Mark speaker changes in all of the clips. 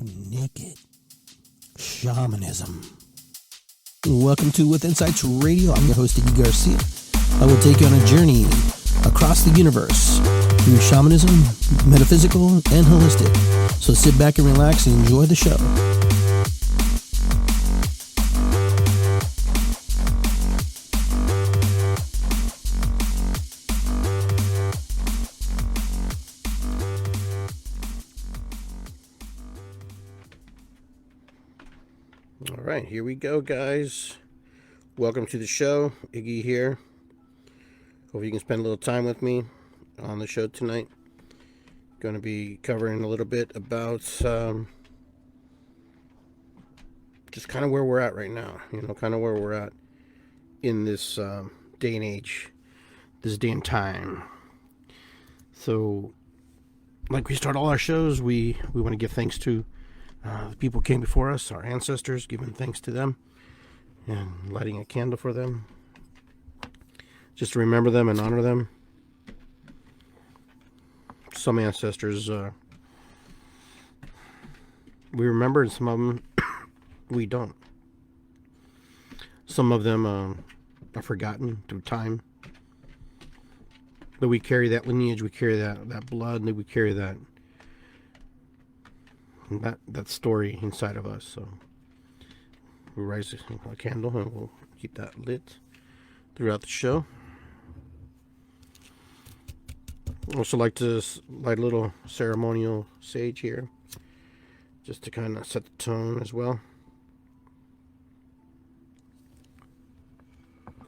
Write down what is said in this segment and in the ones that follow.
Speaker 1: Naked Shamanism. Welcome to With Insights Radio. I'm your host, Iggy Garcia. I will take you on a journey across the universe through shamanism, metaphysical, and holistic. So sit back and relax and enjoy the show. All right, here we go, guys. Welcome to the show. Iggy here. Hope you can spend a little time with me on the show tonight. Going to be covering a little bit about just kind of where we're at right now. Kind of where we're at in this day and age, this day and time. So, like we start all our shows, we want to give thanks to the people who came before us, our ancestors, giving thanks to them and lighting a candle for them, just to remember them and honor them. Some ancestors we remember, and some of them we don't. Some of them are forgotten through time, but we carry that lineage, we carry that blood, and we carry that story inside of us. So we'll raise a candle and we'll keep that lit throughout the show. Also like to light a little ceremonial sage here, just to kind of set the tone as well,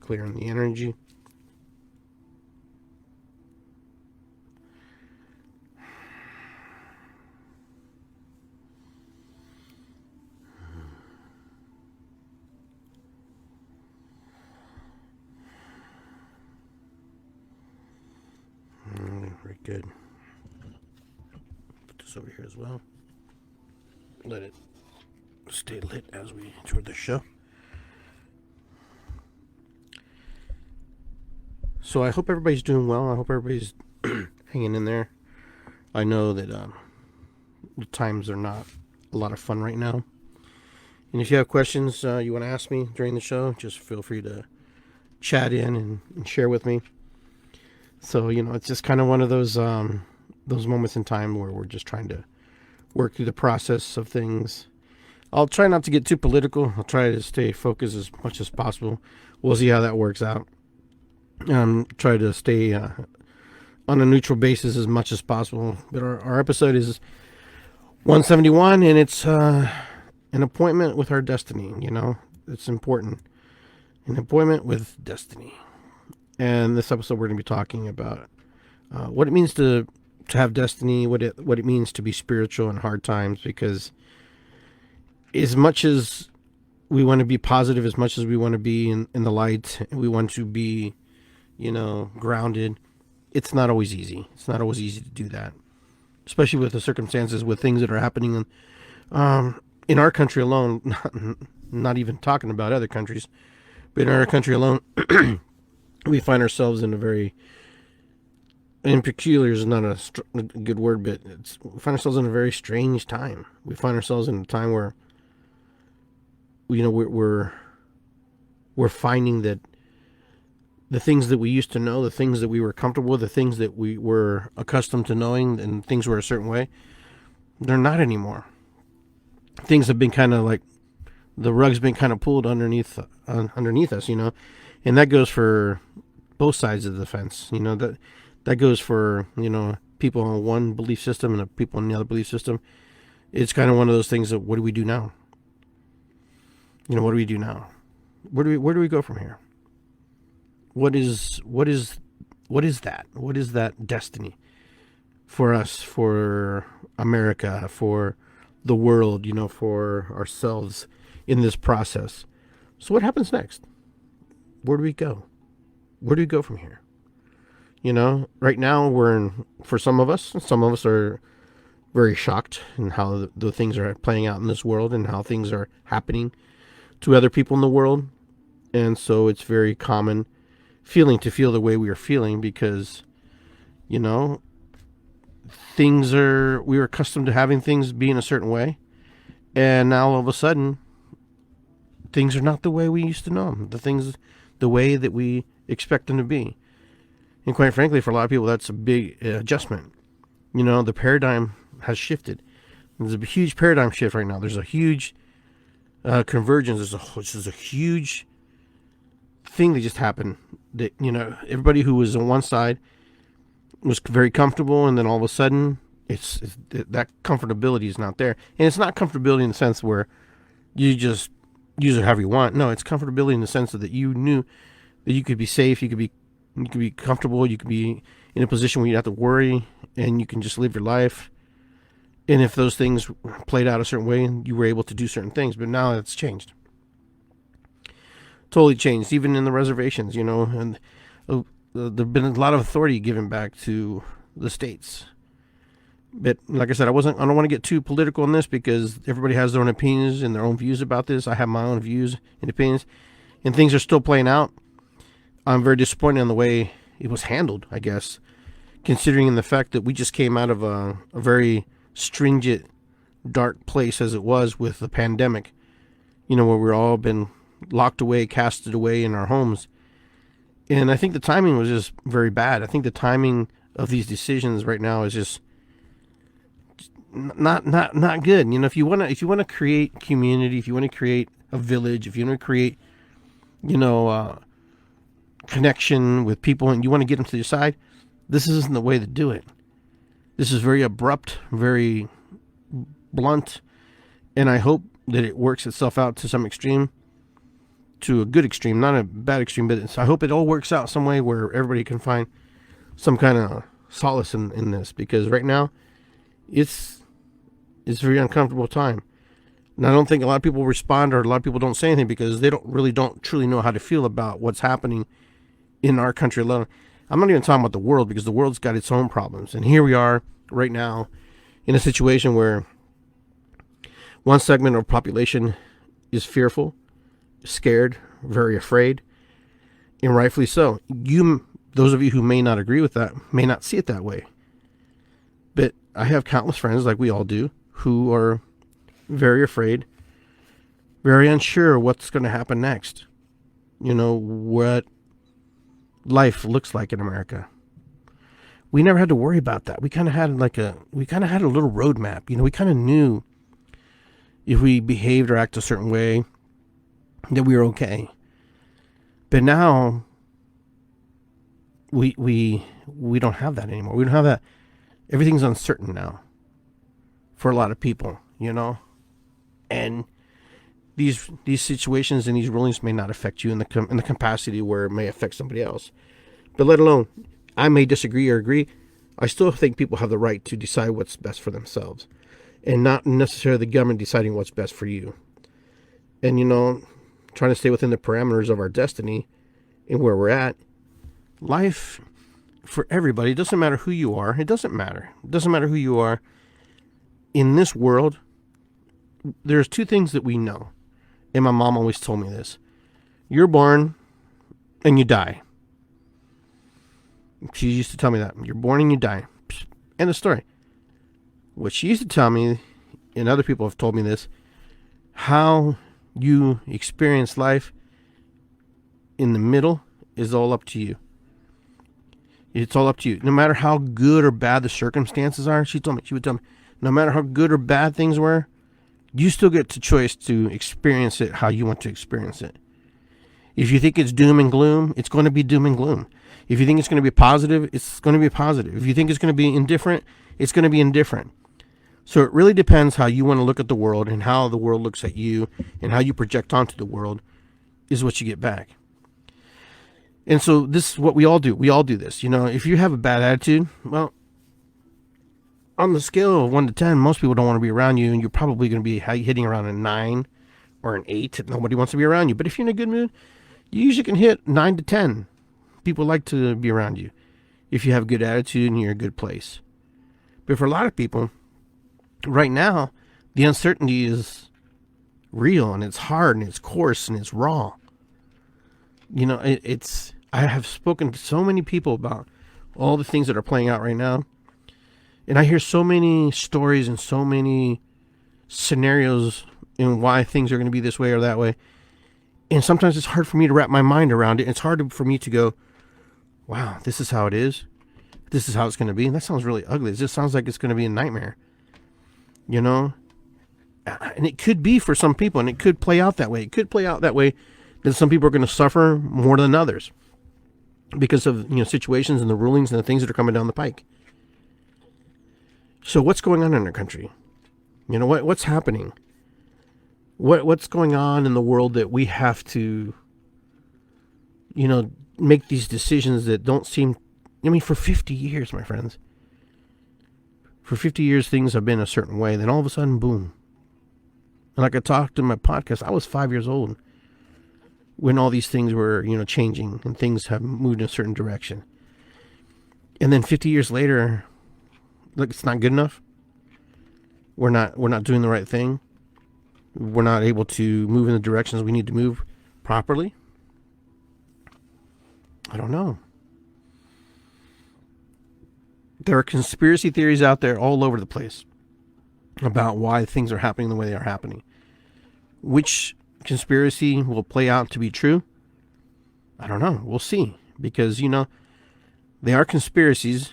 Speaker 1: clearing the energy. Very good. Put this over here as well. Let it stay lit as we tour the show. So I hope everybody's doing well. I hope everybody's hanging in there. I know that the times are not a lot of fun right now. And if you have questions you want to ask me during the show, just feel free to chat in and share with me. So, it's just kind of one of those moments in time where we're just trying to work through the process of things. I'll try not to get too political. I'll try to stay focused as much as possible. We'll see how that works out. Try to stay on a neutral basis as much as possible. But our episode is 171, and it's an appointment with our destiny. It's important. An appointment with destiny. And this episode, we're going to be talking about what it means to have destiny, what it means to be spiritual in hard times. Because as much as we want to be positive, as much as we want to be in the light, we want to be, grounded, it's not always easy. It's not always easy to do that, especially with the circumstances, with things that are happening in our country alone. Not even talking about other countries, but in our country alone. We find ourselves in a very, and peculiar is not a good word, but we find ourselves in a very strange time. We find ourselves in a time where, we're finding that the things that we used to know, the things that we were comfortable with, the things that we were accustomed to knowing, and things were a certain way, they're not anymore. Things have been kind of like, the rug's been kind of pulled underneath us, and that goes for both sides of the fence. That goes for, people on one belief system and the people in the other belief system. It's kind of one of those things of, what do we do now? What do we do now? Where do we go from here? What is that? What is that destiny for us, for America, for the world, for ourselves in this process? So what happens next? Where do we go? Where do we go from here? Right now for some of us are very shocked in how the things are playing out in this world and how things are happening to other people in the world. And so it's very common feeling to feel the way we are feeling because, we were accustomed to having things be in a certain way. And now all of a sudden, things are not the way we used to know them. The way that we expect them to be. And quite frankly, for a lot of people, that's a big adjustment. The paradigm has shifted. There's a huge paradigm shift right now. There's a huge convergence. There's a huge thing that just happened. That everybody who was on one side was very comfortable, and then all of a sudden, that comfortability is not there. And it's not comfortability in the sense where you just use it however you want. No, it's comfortability in the sense that you knew that you could be safe, you could be comfortable, you could be in a position where you don't have to worry, and you can just live your life. And if those things played out a certain way, you were able to do certain things. But now it's changed. Totally changed, even in the reservations, and there's been a lot of authority given back to the states. But like I said, I don't want to get too political in this because everybody has their own opinions and their own views about this. I have my own views and opinions, and things are still playing out. I'm very disappointed in the way it was handled, I guess, considering the fact that we just came out of a very stringent, dark place as it was with the pandemic, where we're all been locked away, casted away in our homes. And I think the timing was just very bad. I think the timing of these decisions right now is just not good. If you want to create community, if you want to create a village, if you want to create, connection with people, and you want to get them to your side, this isn't the way to do it. This is very abrupt, very blunt, and I hope that it works itself out to some extreme, to a good extreme, not a bad extreme, but I hope it all works out some way where everybody can find some kind of solace in this, because right now it's a very uncomfortable time. And I don't think a lot of people respond, or a lot of people don't say anything because they don't truly know how to feel about what's happening in our country alone. I'm not even talking about the world, because the world's got its own problems. And here we are right now in a situation where one segment of the population is fearful, scared, very afraid, and rightfully so. Those of you who may not agree with that, may not see it that way. But I have countless friends, like we all do, who are very afraid, very unsure what's going to happen next. What life looks like in America. We never had to worry about that. We kind of had a little roadmap. We kind of knew if we behaved or acted a certain way that we were okay. But now we don't have that anymore. We don't have that. Everything's uncertain now for a lot of people, and these situations and these rulings may not affect you in the capacity where it may affect somebody else. But let alone, I may disagree or agree, I still think people have the right to decide what's best for themselves, and not necessarily the government deciding what's best for you. And trying to stay within the parameters of our destiny and where we're at. Life for everybody, it doesn't matter who you are. It doesn't matter who you are. In this world, there's two things that we know. And my mom always told me this. You're born and you die. She used to tell me that. You're born and you die. End of story. What she used to tell me, and other people have told me this, how you experience life in the middle is all up to you. It's all up to you. No matter how good or bad the circumstances are, she would tell me, no matter how good or bad things were, you still get the choice to experience it how you want to experience it. If you think it's doom and gloom, it's going to be doom and gloom. If you think it's going to be positive, it's going to be positive. If you think it's going to be indifferent, it's going to be indifferent. So it really depends how you want to look at the world, and how the world looks at you, and how you project onto the world is what you get back. And so this is what we all do. We all do this. If you have a bad attitude, well, on the scale of 1 to 10, most people don't want to be around you, and you're probably going to be hitting around a 9 or an 8. Nobody wants to be around you. But if you're in a good mood, you usually can hit 9 to 10. People like to be around you if you have a good attitude and you're in a good place. But for a lot of people, right now, the uncertainty is real, and it's hard, and it's coarse, and it's raw. I have spoken to so many people about all the things that are playing out right now. And I hear so many stories and so many scenarios and why things are going to be this way or that way. And sometimes it's hard for me to wrap my mind around it. It's hard for me to go, wow, this is how it is. This is how it's going to be. And that sounds really ugly. It just sounds like it's going to be a nightmare. You know? And it could be for some people, and it could play out that way. It could play out that way that some people are going to suffer more than others because of, situations and the rulings and the things that are coming down the pike. So what's going on in our country? What's happening? What's going on in the world that we have to, make these decisions that don't seem... for 50 years, my friends. For 50 years, things have been a certain way. Then all of a sudden, boom. And like I talked in my podcast, I was 5 years old when all these things were, changing and things have moved in a certain direction. And then 50 years later, look, it's not good enough. We're not doing the right thing. We're not able to move in the directions we need to move properly. I don't know. There are conspiracy theories out there all over the place about why things are happening the way they are happening. Which conspiracy will play out to be true? I don't know. We'll see. Because, they are conspiracies.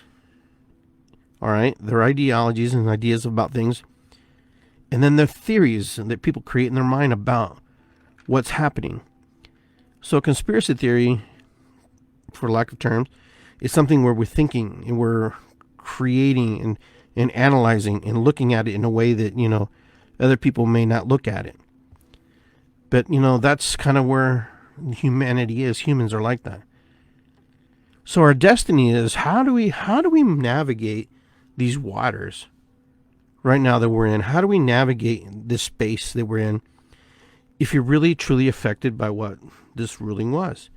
Speaker 1: All right? They're ideologies and ideas about things. And then they're theories that people create in their mind about what's happening. So conspiracy theory, for lack of terms, is something where we're thinking and we're creating and analyzing and looking at it in a way that, other people may not look at it. But, that's kind of where humanity is. Humans are like that. So our destiny is, how do we navigate these waters right now that we're in? How do we navigate this space that we're in if you're really truly affected by what this ruling was?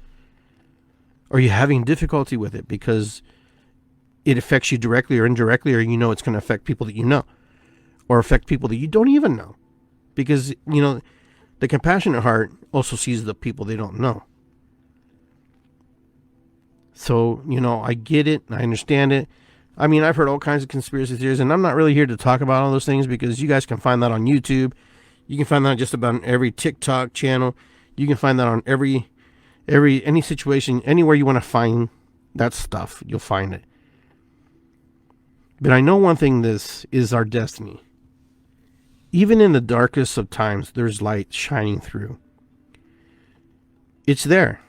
Speaker 1: Are you having difficulty with it because it affects you directly or indirectly, or it's going to affect people that you know, or affect people that you don't even know? Because, the compassionate heart also sees the people they don't know. So, I get it. I understand it. I've heard all kinds of conspiracy theories, and I'm not really here to talk about all those things because you guys can find that on YouTube. You can find that just about every TikTok channel. You can find that on any situation, anywhere you want to find that stuff, you'll find it. But I know one thing, this is our destiny. Even in the darkest of times, there's light shining through. It's there.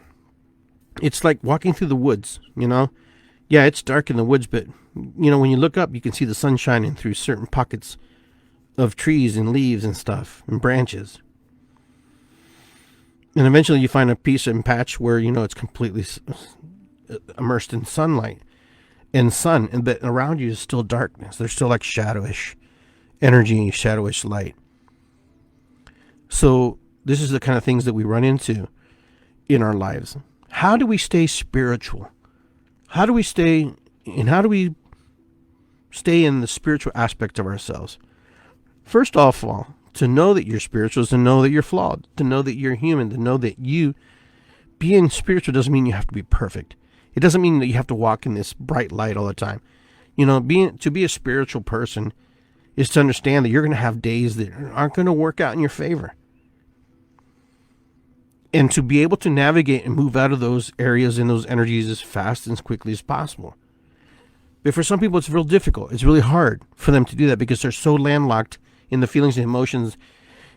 Speaker 1: It's like walking through the woods, Yeah, it's dark in the woods, but, when you look up, you can see the sun shining through certain pockets of trees and leaves and stuff and branches. And eventually you find a piece and patch where, it's completely immersed in sunlight and sun, but around you is still darkness. There's still like shadowish energy, shadowish light. So this is the kind of things that we run into in our lives. How do we stay spiritual? How do we stay in the spiritual aspect of ourselves? First of all, to know that you're spiritual is to know that you're flawed, to know that you're human, to know that being spiritual doesn't mean you have to be perfect. It doesn't mean that you have to walk in this bright light all the time. To be a spiritual person is to understand that you're going to have days that aren't going to work out in your favor. And to be able to navigate and move out of those areas and those energies as fast and as quickly as possible. But for some people, it's real difficult. It's really hard for them to do that because they're so landlocked in the feelings and emotions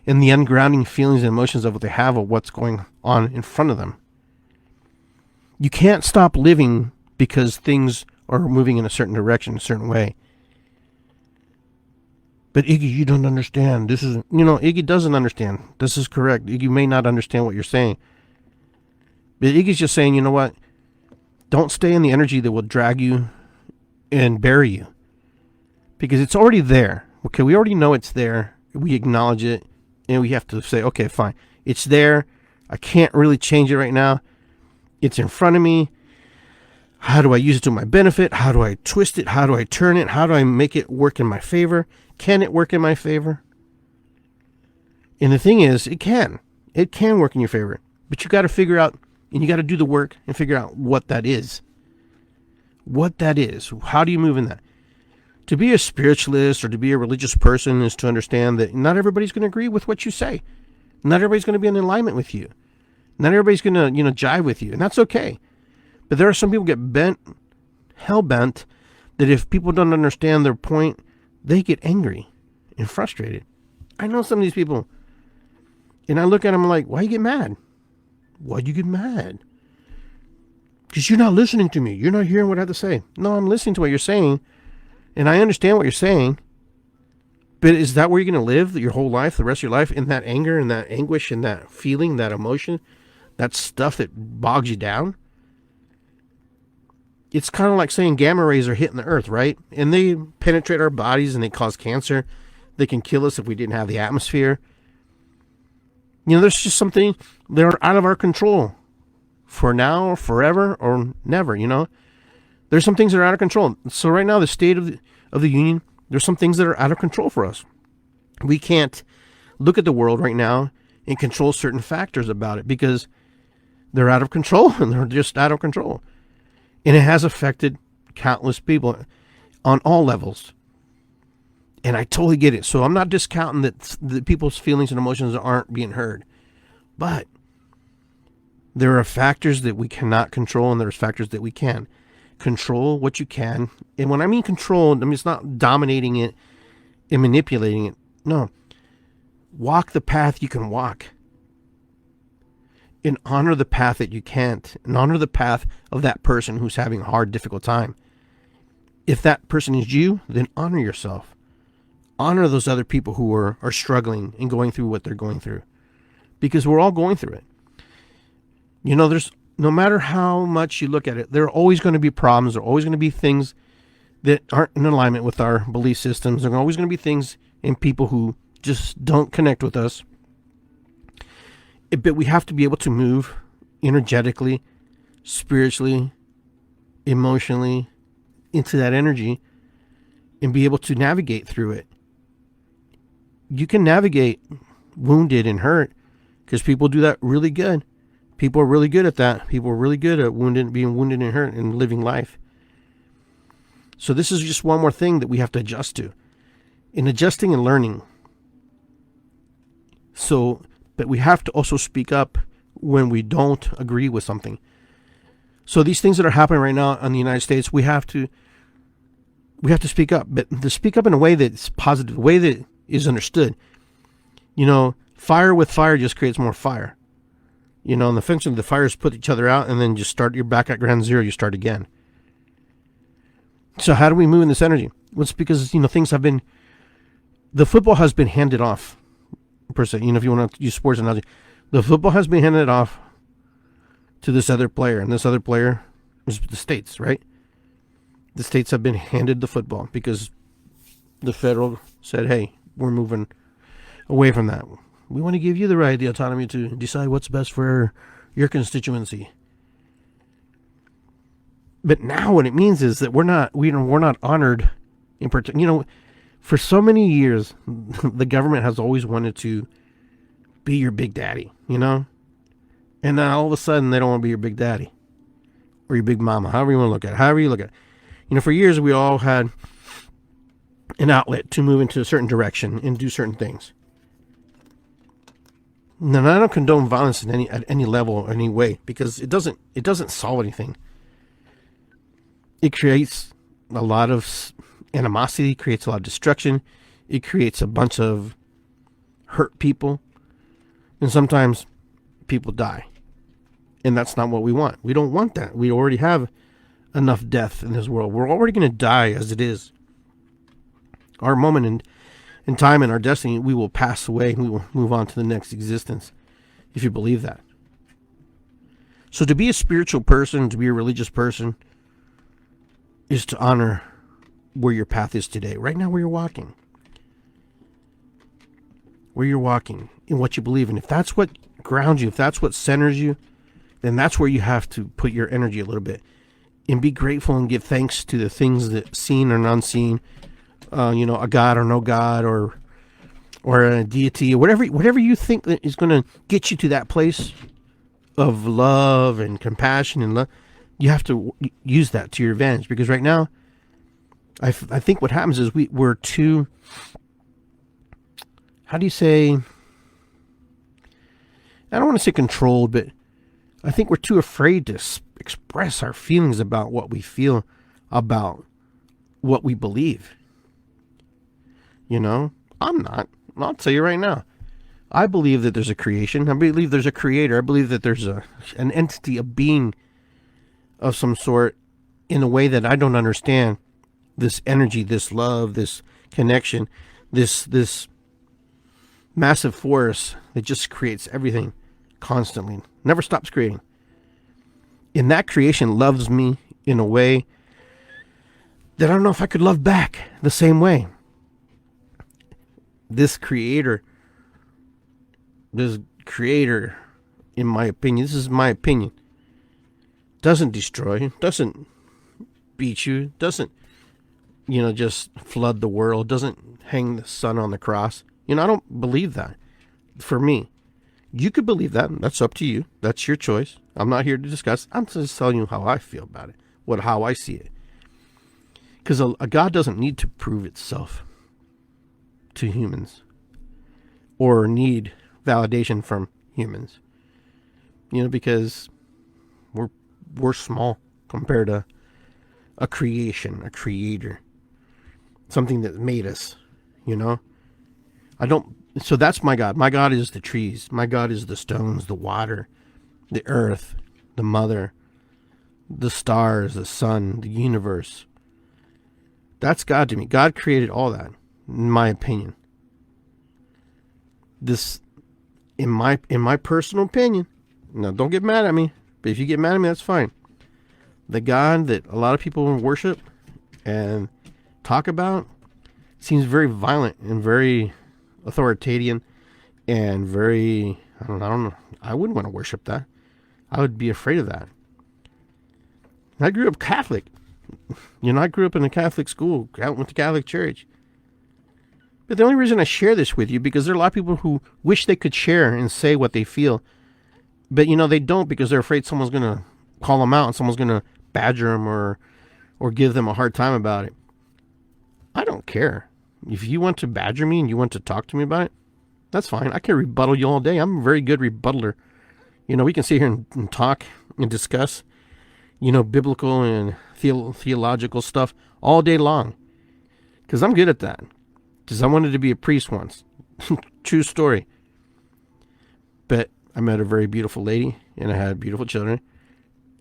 Speaker 1: and the ungrounding feelings and emotions of what they have of what's going on in front of them. You can't stop living because things are moving in a certain direction, a certain way. But Iggy, you don't understand. Iggy doesn't understand. This is correct. Iggy may not understand what you're saying. But Iggy's just saying, what? Don't stay in the energy that will drag you and bury you. Because it's already there. Okay, we already know it's there. We acknowledge it. And we have to say, okay, fine. It's there. I can't really change it right now. It's in front of me. How do I use it to my benefit? How do I twist it? How do I turn it? How do I make it work in my favor? Can it work in my favor? And the thing is, it can. It can work in your favor. But you got to figure out, and you got to do the work and figure out what that is. What that is. How do you move in that? To be a spiritualist or to be a religious person is to understand that not everybody's going to agree with what you say. Not everybody's going to be in alignment with you. Not everybody's going to, jive with you, and that's okay. But there are some people get hell bent, that if people don't understand their point, they get angry and frustrated. I know some of these people, and I look at them like, why you get mad? Why do you get mad? Because you're not listening to me. You're not hearing what I have to say. No, I'm listening to what you're saying, and I understand what you're saying. But is that where you're going to live your whole life, the rest of your life, in that anger and that anguish and that feeling, that emotion, that stuff that bogs you down? It's kind of like saying gamma rays are hitting the earth, right? And they penetrate our bodies and they cause cancer. They can kill us if we didn't have the atmosphere. There's just something that are out of our control for now, forever, or never, There's some things that are out of control. So right now, the state of the union, there's some things that are out of control for us. We can't look at the world right now and control certain factors about it because they're out of control and they're just out of control. And it has affected countless people on all levels. And I totally get it. So I'm not discounting that the people's feelings and emotions aren't being heard. But there are factors that we cannot control and there's factors that we can. Control what you can. And when I mean control, it's not dominating it and manipulating it. No. Walk the path you can walk. And honor the path that you can't. And honor the path of that person who's having a hard, difficult time. If that person is you, then honor yourself. Honor those other people who are struggling and going through what they're going through. Because we're all going through it. There's no matter how much you look at it, there are always going to be problems. There are always going to be things that aren't in alignment with our belief systems. There are always going to be things and people who just don't connect with us. But we have to be able to move energetically, spiritually, emotionally into that energy and be able to navigate through it. You can navigate wounded and hurt because people do that really good. People are really good at that. People are really good at being wounded and hurt and living life. So this is just one more thing that we have to adjust to. In adjusting and learning. But we have to also speak up when we don't agree with something. So these things that are happening right now in the United States, we have to speak up. But to speak up in a way that's positive, a way that is understood. Fire with fire just creates more fire. And the function of the fires put each other out and then just you're back at ground zero, you start again. So how do we move in this energy? Well, it's because, things have been, the football has been handed off, per se. If you want to use sports analogy, the football has been handed off to this other player, and this other player is the states, right? The states have been handed the football because the federal said, hey, we're moving away from that. We want to give you the autonomy to decide what's best for your constituency. But now what it means is that we're not honored in particular. For so many years, the government has always wanted to be your big daddy, And then all of a sudden they don't want to be your big daddy or your big mama, however you want to look at it, however you look at it. For years we all had an outlet to move into a certain direction and do certain things. Now, I don't condone violence at any level or any way because it doesn't solve anything. It creates a lot of animosity, creates a lot of destruction. It creates a bunch of hurt people. And sometimes people die. And that's not what we want. We don't want that. We already have enough death in this world. We're already going to die as it is. Our moment in time and our destiny, we will pass away and we will move on to the next existence, if you believe that. So to be a spiritual person, to be a religious person, is to honor where your path is today, right now where you're walking. Where you're walking, in what you believe in. If that's what grounds you, if that's what centers you, then that's where you have to put your energy a little bit. And be grateful and give thanks to the things that seen or unseen, a God or no God or a deity or whatever you think that is going to get you to that place of love and compassion and love. You have to use that to your advantage because right now I think what happens is we're too, how do you say, I don't want to say controlled, but I think we're too afraid to express our feelings about what we feel about what we believe. You know, I'm not. I'll tell you right now. I believe that there's a creation. I believe there's a creator. I believe that there's an entity, a being of some sort, in a way that I don't understand. This energy, this love, this connection, this massive force that just creates everything constantly, never stops creating. And that creation loves me in a way that I don't know if I could love back the same way. This creator, in my opinion, this is my opinion, doesn't destroy, doesn't beat you, doesn't, just flood the world, doesn't hang the sun on the cross. I don't believe that. For me, you could believe that. That's up to you. That's your choice. I'm not here to discuss. I'm just telling you how I feel about it, how I see it. Because a God doesn't need to prove itself to humans or need validation from humans. Because we're small compared to a creation, a creator, something that made us. So that's my God. My God is the trees. My God is the stones, the water, the earth, the mother, the stars, the sun, the universe. That's God to me. God created all that, in my opinion. This, in my personal opinion, now don't get mad at me, but if you get mad at me, that's fine. The God that a lot of people worship and talk about seems very violent and very authoritarian and very, I don't know. I wouldn't want to worship that. I would be afraid of that. I grew up Catholic. I grew up in a Catholic school, went to Catholic church. But the only reason I share this with you, because there are a lot of people who wish they could share and say what they feel. But, they don't, because they're afraid someone's going to call them out and someone's going to badger them or give them a hard time about it. I don't care. If you want to badger me and you want to talk to me about it, that's fine. I can rebuttal you all day. I'm a very good rebuttaler. We can sit here and talk and discuss, biblical and theological stuff all day long. Because I'm good at that. Because I wanted to be a priest once. True story. But I met a very beautiful lady and I had beautiful children.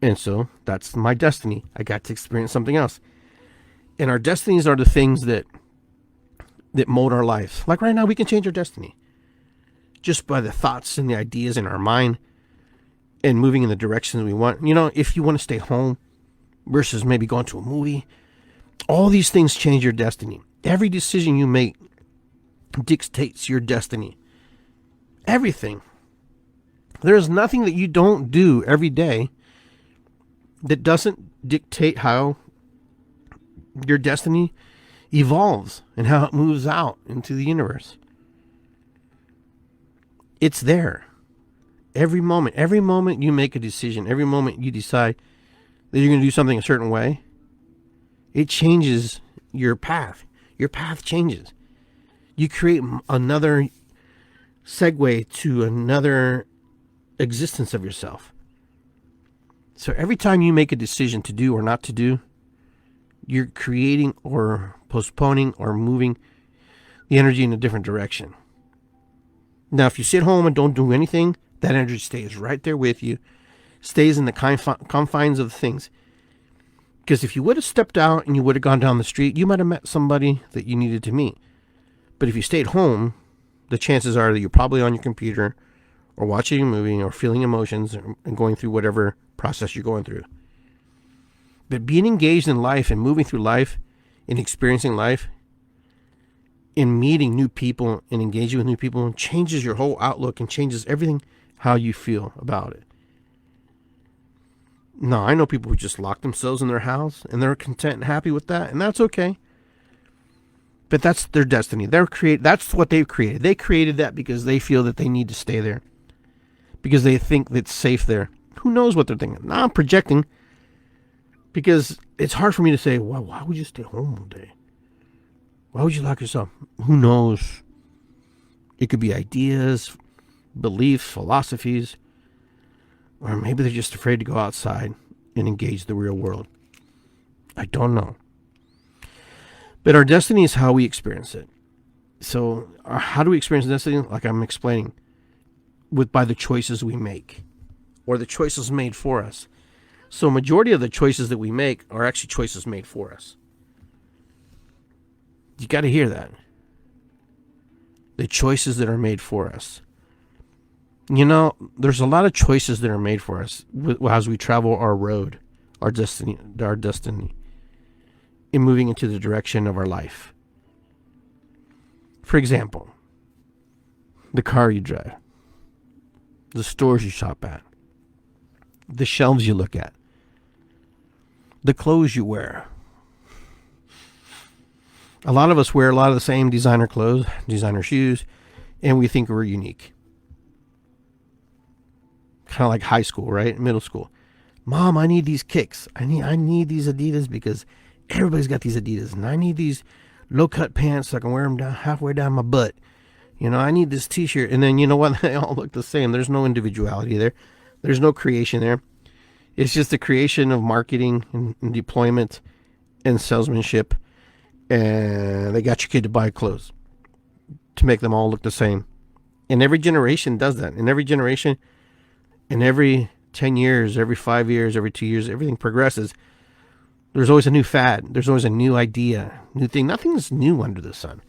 Speaker 1: And so that's my destiny. I got to experience something else. And our destinies are the things that mold our lives. Like right now, we can change our destiny. Just by the thoughts and the ideas in our mind and moving in the directions we want. If you want to stay home versus maybe going to a movie, all these things change your destiny. Every decision you make dictates your destiny. Everything. There is nothing that you don't do every day that doesn't dictate how your destiny evolves and how it moves out into the universe. It's there. Every moment you make a decision, every moment you decide that you're going to do something a certain way, it changes your path. Your path changes. You create another segue to another existence of yourself. So every time you make a decision to do or not to do, you're creating or postponing or moving the energy in a different direction. Now, if you sit home and don't do anything, that energy stays right there with you, stays in the confines of things. Because if you would have stepped out and you would have gone down the street, you might have met somebody that you needed to meet. But if you stayed home, the chances are that you're probably on your computer or watching a movie or feeling emotions and going through whatever process you're going through. But being engaged in life and moving through life and experiencing life and meeting new people and engaging with new people changes your whole outlook and changes everything how you feel about it. No, I know people who just lock themselves in their house and they're content and happy with that, and that's okay. But that's their destiny. That's what they've created. They created that because they feel that they need to stay there. Because they think it's safe there. Who knows what they're thinking? Now I'm projecting because it's hard for me to say, well, why would you stay home all day? Why would you lock yourself? Who knows? It could be ideas, beliefs, philosophies, or maybe they're just afraid to go outside and engage the real world. I don't know. But our destiny is how we experience it. So how do we experience destiny? Like I'm explaining, by the choices we make, or the choices made for us. So majority of the choices that we make are actually choices made for us. You got to hear that. The choices that are made for us. You know, there's a lot of choices that are made for us as we travel our road, our destiny, in moving into the direction of our life. For example, the car you drive, the stores you shop at, the shelves you look at, the clothes you wear. A lot of us wear a lot of the same designer clothes, designer shoes, and we think we're unique. Kind of like high school, right? Middle school. Mom, I need these kicks. I need these Adidas because everybody's got these Adidas, and I need these low-cut pants so I can wear them halfway down my butt. You know, I need this T-shirt. And then, you know what? They all look the same. There's no individuality there. There's no creation there. It's just the creation of marketing and deployment and salesmanship. And they got your kid to buy clothes to make them all look the same. And every generation does that. And every generation, and every 10 years, every 5 years, every 2 years, everything progresses. There's always a new fad. There's always a new idea, new thing. Nothing's new under the sun.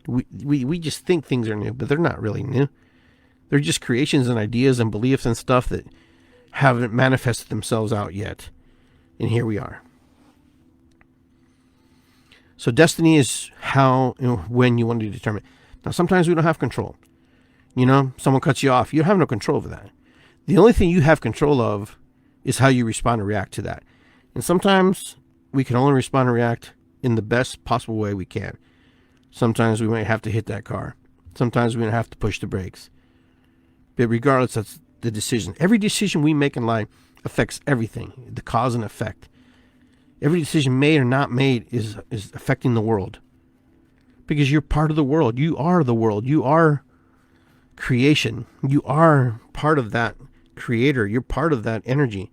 Speaker 1: We just think things are new, but they're not really new. They're just creations and ideas and beliefs and stuff that haven't manifested themselves out yet. And here we are. So destiny is how, when you want to determine. Now, sometimes we don't have control. You know, someone cuts you off. You have no control over that. The only thing you have control of is how you respond and react to that. And sometimes we can only respond and react in the best possible way we can. Sometimes we might have to hit that car. Sometimes we might have to push the brakes. But regardless, that's the decision. Every decision we make in life affects everything, the cause and effect. Every decision made or not made is affecting the world. Because you're part of the world. You are the world. You are creation. You are part of that creator. You're part of that energy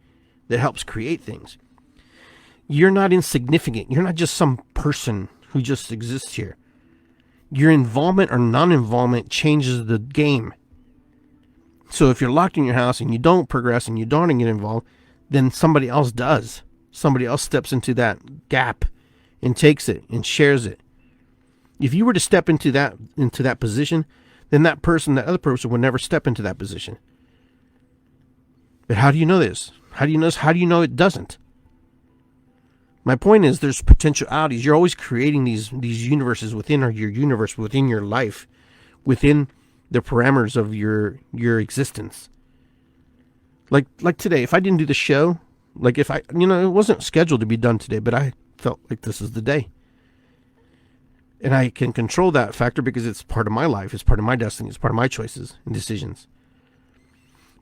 Speaker 1: that helps create things. You're not insignificant. You're not just some person who just exists here. Your involvement or non-involvement changes the game. So if you're locked in your house and you don't progress and you don't get involved, then somebody else does. Somebody else steps into that gap and takes it and shares it. If you were to step into that position, then that other person would never step into that position. But how do you know this? How do you know it doesn't? My point is there's potentialities. You're always creating these universes within your universe, within your life, within the parameters of your existence. Like today, if I didn't do the show, like if it wasn't scheduled to be done today, but I felt like this is the day. And I can control that factor because it's part of my life. It's part of my destiny. It's part of my choices and decisions.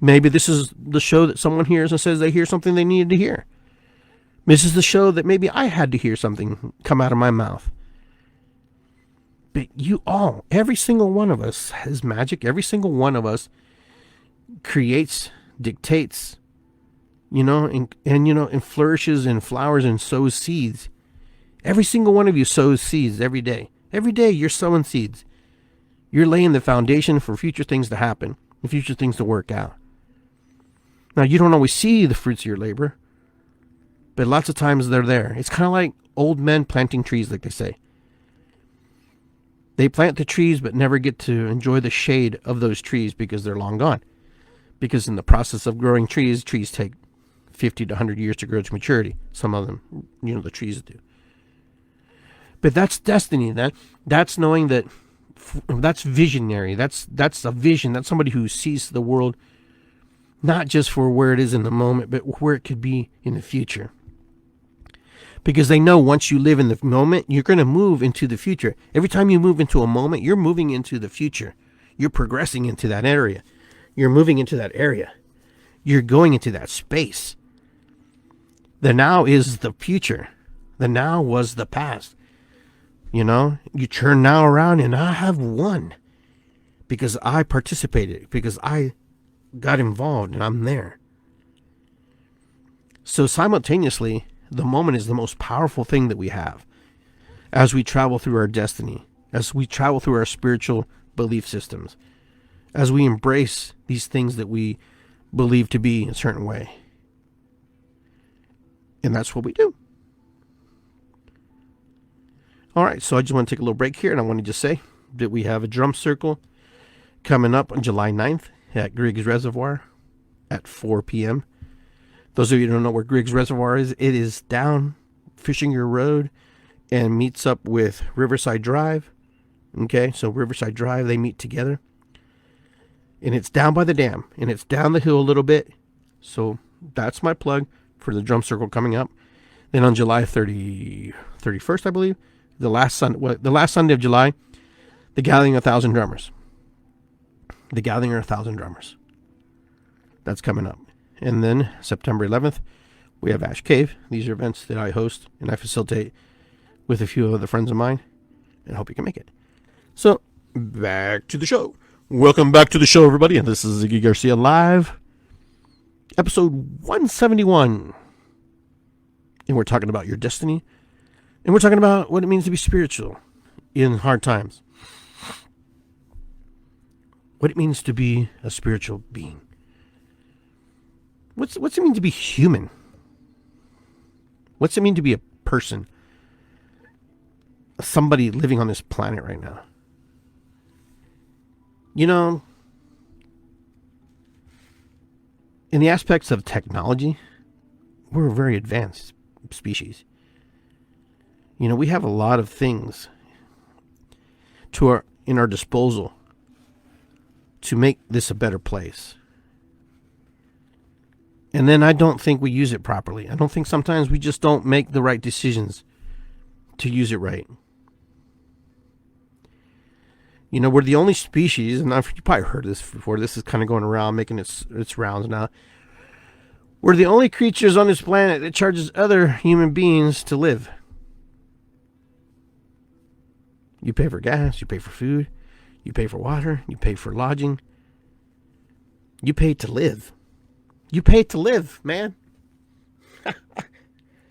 Speaker 1: Maybe this is the show that someone hears and says they hear something they needed to hear. This is the show that maybe I had to hear something come out of my mouth. But every single one of us has magic. Every single one of us creates, dictates, and flourishes and flowers and sows seeds. Every single one of you sows seeds every day. Every day you're sowing seeds. You're laying the foundation for future things to happen, and future things to work out. Now, you don't always see the fruits of your labor, but lots of times they're there. It's kind of like old men planting trees, like they say. They plant the trees but never get to enjoy the shade of those trees because they're long gone. Because in the process of growing trees take 50 to 100 years to grow to maturity. Some of them, the trees do. But that's destiny. That's knowing that, that's visionary. That's a vision. That's somebody who sees the world not just for where it is in the moment, but where it could be in the future. Because they know once you live in the moment, you're going to move into the future. Every time you move into a moment, you're moving into the future. You're progressing into that area. You're moving into that area. You're going into that space. The now is the future. The now was the past. You know, you turn now around and I have won because I participated, because I got involved and I'm there. So simultaneously, the moment is the most powerful thing that we have as we travel through our destiny, as we travel through our spiritual belief systems, as we embrace these things that we believe to be a certain way. And that's what we do. All right, so I just want to take a little break here, and I want to just say that we have a drum circle coming up on July 9th at Griggs Reservoir at 4 p.m. Those of you who don't know where Griggs Reservoir is, it is down Fishinger Road and meets up with Riverside Drive. Okay, so Riverside Drive, they meet together. And it's down by the dam, and it's down the hill a little bit. So that's my plug for the drum circle coming up. Then on July 31st, I believe, the last Sunday of July, the Gathering of 1,000 Drummers. The Gathering of 1,000 Drummers. That's coming up. And then September 11th, we have Ash Cave. These are events that I host and I facilitate with a few other friends of mine. And I hope you can make it. So, back to the show. Welcome back to the show, everybody. And this is Iggy Garcia Live, episode 171. And we're talking about your destiny. And we're talking about what it means to be spiritual in hard times. What it means to be a spiritual being. What's it mean to be human? What's it mean to be a person? Somebody living on this planet right now. You know, in the aspects of technology, we're a very advanced species. You know, we have a lot of things in our disposal to make this a better place. And then I don't think we use it properly. I don't think sometimes we just don't make the right decisions to use it right. You know, we're the only species, and you probably heard this before. This is kind of going around, making its rounds now. We're the only creatures on this planet that charges other human beings to live. You pay for gas, you pay for food, you pay for water, you pay for lodging. You pay to live. You pay to live, man.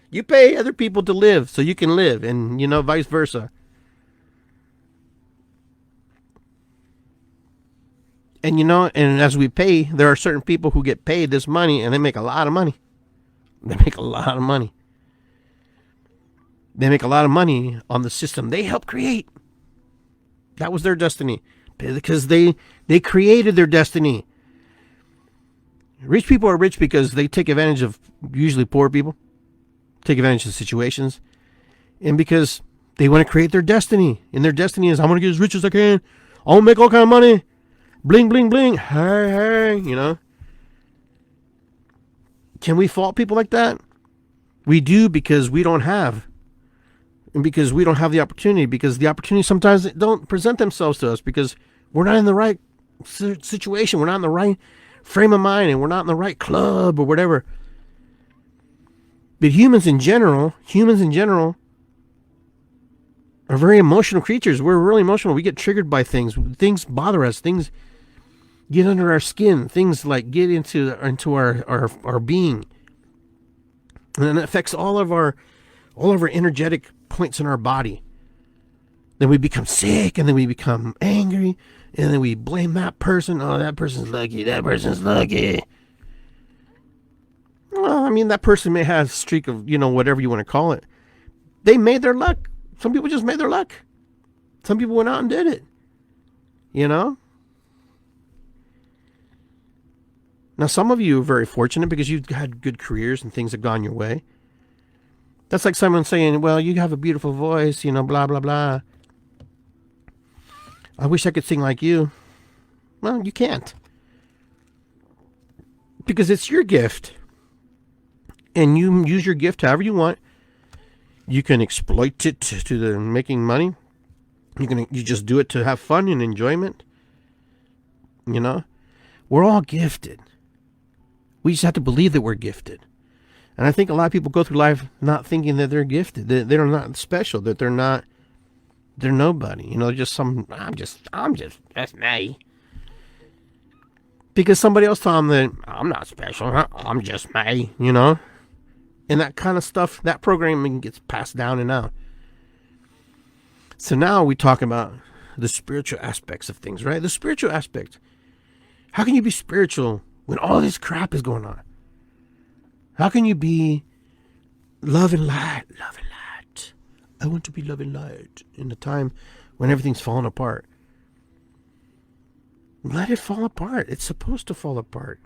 Speaker 1: You pay other people to live so you can live, and, you know, vice versa. And, you know, and as we pay, there are certain people who get paid this money, and they make a lot of money. They make a lot of money. They make a lot of money on the system they helped create. That was their destiny. Because they created their destiny. Rich people are rich because they take advantage of usually poor people. Take advantage of situations. And because they want to create their destiny. And their destiny is, I want to get as rich as I can. I want to make all kind of money. Bling, bling, bling. Hey, hey, you know. Can we fault people like that? We do, because we don't have. And because we don't have the opportunity. Because the opportunities sometimes don't present themselves to us. Because we're not in the right situation. We're not in the right frame of mind. And we're not in the right club or whatever. But humans in general are very emotional creatures. We're really emotional. We get triggered by things. Things bother us. Things get under our skin. Things like get into our being. And it affects all of our energetic points in our body. Then we become sick, and then we become angry, and then we blame that person. Oh, that person's lucky. That person's lucky. Well, I mean, that person may have a streak of, you know, whatever you want to call it. They made their luck. Some people just made their luck. Some people went out and did it. You know? Now, some of you are very fortunate because you've had good careers and things have gone your way. That's like someone saying, well, you have a beautiful voice, you know, blah, blah, blah. I wish I could sing like you. Well, you can't. Because it's your gift. And you use your gift however you want. You can exploit it to the making money. You just do it to have fun and enjoyment. You know? We're all gifted. We just have to believe that we're gifted. And I think a lot of people go through life not thinking that they're gifted, that they're not special, that they're nobody. You know, just that's me. Because somebody else told them that I'm not special, I'm just me, you know? And that kind of stuff, that programming gets passed down and out. So now we talk about the spiritual aspects of things, right? The spiritual aspect. How can you be spiritual when all this crap is going on? How can you be love and light? Love and light. I want to be love and light in the time when everything's falling apart. Let it fall apart. It's supposed to fall apart.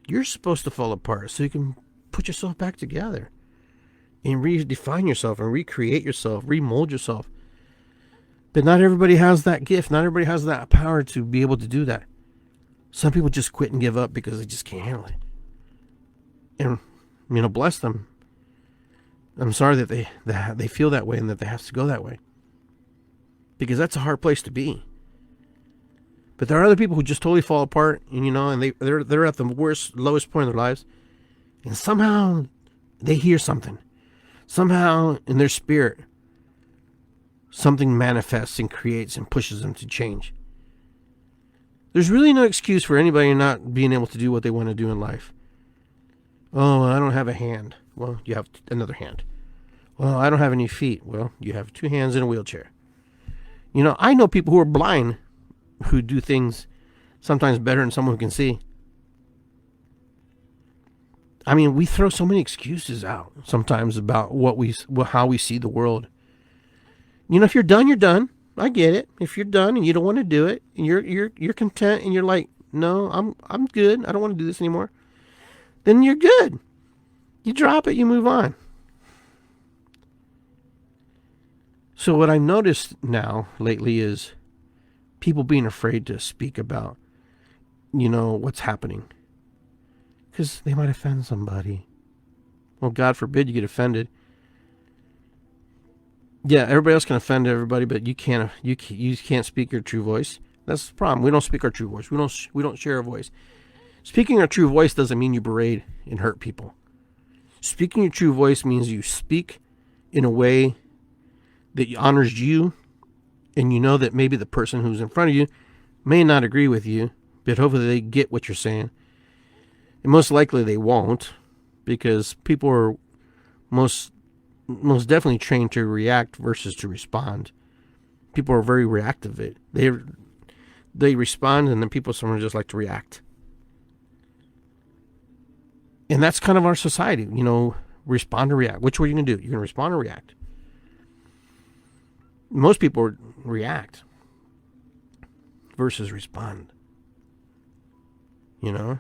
Speaker 1: You're supposed to fall apart so you can put yourself back together and redefine yourself and recreate yourself, remold yourself. But not everybody has that gift. Not everybody has that power to be able to do that. Some people just quit and give up because they just can't handle it. And, you know, bless them. I'm sorry that they feel that way and that they have to go that way. Because that's a hard place to be. But there are other people who just totally fall apart, and, you know, and they're at the lowest point of their lives. And somehow they hear something. Somehow in their spirit, something manifests and creates and pushes them to change. There's really no excuse for anybody not being able to do what they want to do in life. Oh, I don't have a hand. Well, you have another hand. Well, I don't have any feet. Well, you have 2 hands in a wheelchair. You know, I know people who are blind who do things sometimes better than someone who can see. I mean, we throw so many excuses out sometimes about how we see the world. You know, if you're done, you're done. I get it. If you're done and you don't want to do it, and you're content, and you're like, no, I'm good. I don't want to do this anymore. Then you're good. You drop it, you move on. So what I noticed now lately is people being afraid to speak about, you know, what's happening. Because they might offend somebody. Well, God forbid you get offended. Yeah, everybody else can offend everybody, but you can't speak your true voice. That's the problem. We don't speak our true voice. We don't share our voice. Speaking our true voice doesn't mean you berate and hurt people. Speaking your true voice means you speak in a way that honors you, and you know that maybe the person who's in front of you may not agree with you, but hopefully they get what you're saying. And most likely they won't, because people are most definitely trained to react versus to respond. People are very reactive. They respond, and then people sometimes just like to react. And that's kind of our society, you know, respond or react. Which way are you going to do? You're going to respond or react? Most people react versus respond. You know?